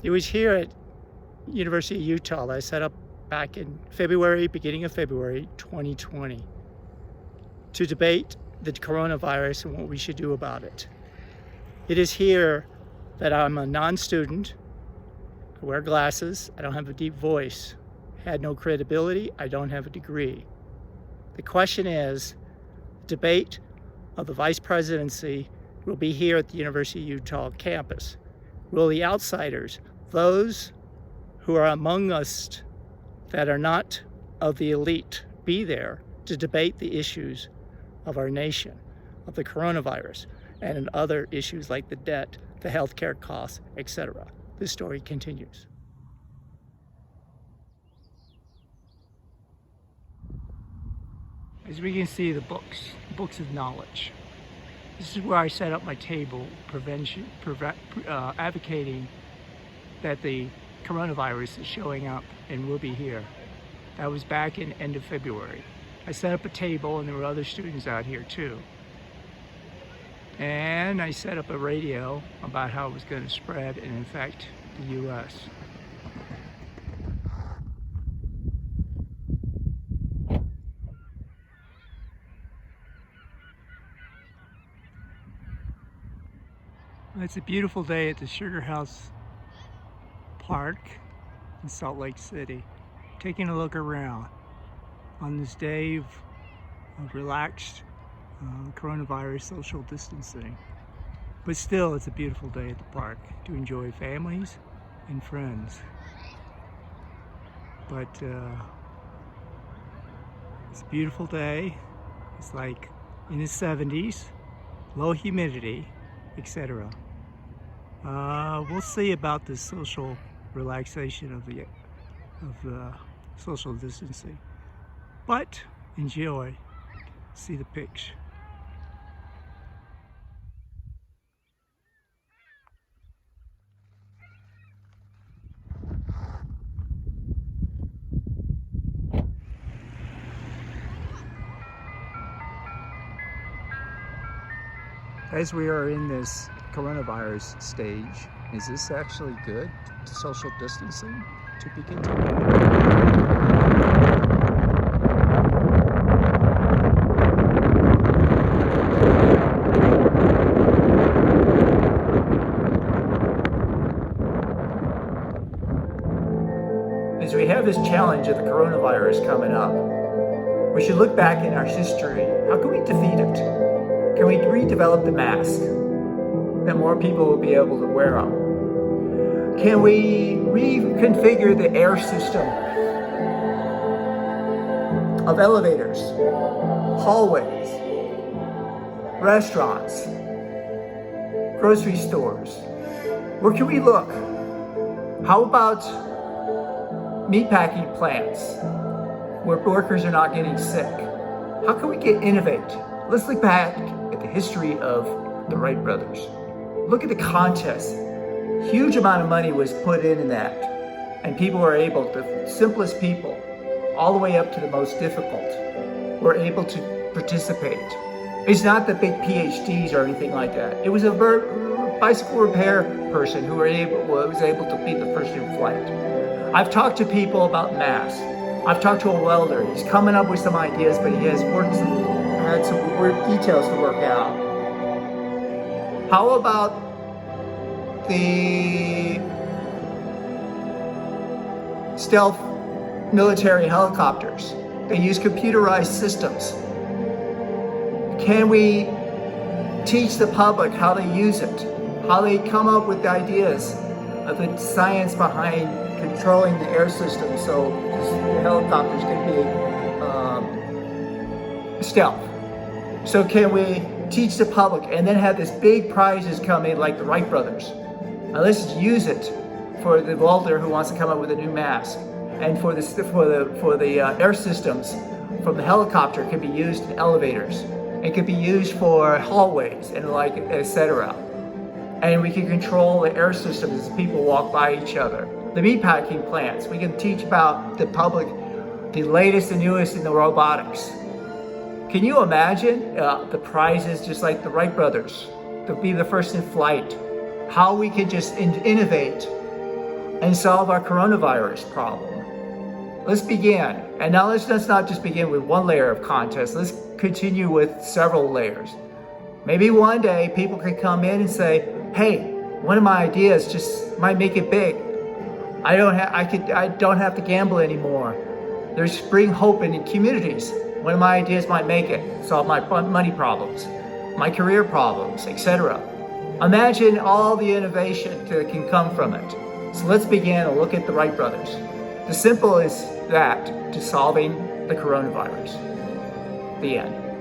It was here at University of Utah that I set up back in beginning of February 2020, to debate the coronavirus and what we should do about it. It is here that I'm a non-student, I wear glasses, I don't have a deep voice, had no credibility, I don't have a degree. The question is, debate of the vice presidency will be here at the University of Utah campus. Will the outsiders, those who are among us that are not of the elite, be there to debate the issues of our nation, of the coronavirus, and in other issues like the debt, the healthcare costs, etc. The story continues. As we can see, the books of knowledge. This is where I set up my table, advocating that the coronavirus is showing up and will be here. That was back in end of February. I set up a table, and there were other students out here too. And I set up a radio about how it was going to spread and infect the U.S. It's a beautiful day at the Sugar House Park in Salt Lake City. Taking a look around on this day of relaxed coronavirus social distancing. But still, it's a beautiful day at the park to enjoy families and friends. But it's a beautiful day. It's like in the 70s, low humidity, etc. We'll see about the social relaxation of the social distancing, but enjoy. See the pics. As we are in this coronavirus stage, is this actually good to social distancing to be continued? As we have this challenge of the coronavirus coming up, we should look back in our history. How can we defeat it? Can we redevelop the mask that more people will be able to wear them? Can we reconfigure the air system of elevators, hallways, restaurants, grocery stores? Where can we look? How about meatpacking plants where workers are not getting sick? How can we innovate? Let's look back at the history of the Wright brothers. Look at the contest. Huge amount of money was put in that, and people were able, the simplest people, all the way up to the most difficult, were able to participate. It's not the big PhDs or anything like that. It was a bicycle repair person who was able to be the first in flight. I've talked to people about masks. I've talked to a welder. He's coming up with some ideas, but he has had some details to work out. How about the stealth military helicopters? They use computerized systems. Can we teach the public how they use it? How they come up with ideas of the science behind controlling the air system so the helicopters can be stealth? So can we teach the public and then have this big prizes come in like the Wright brothers? Now let's use it for the welder who wants to come up with a new mask, and for the air systems from the helicopter can be used in elevators. It can be used for hallways and like etc. And we can control the air systems as people walk by each other. The meatpacking plants, we can teach about the public the latest and newest in the robotics. Can you imagine the prizes just like the Wright brothers to be the first in flight? How we could just innovate and solve our coronavirus problem. Let's begin. And now let's not just begin with one layer of contest. Let's continue with several layers. Maybe one day people could come in and say, hey, one of my ideas just might make it big. I don't have to gamble anymore. There's bring hope in communities. One of my ideas might make it, solve my money problems, my career problems, etc. Imagine all the innovation that can come from it. So let's begin and look at the Wright brothers. The simple is that to solving the coronavirus. The end.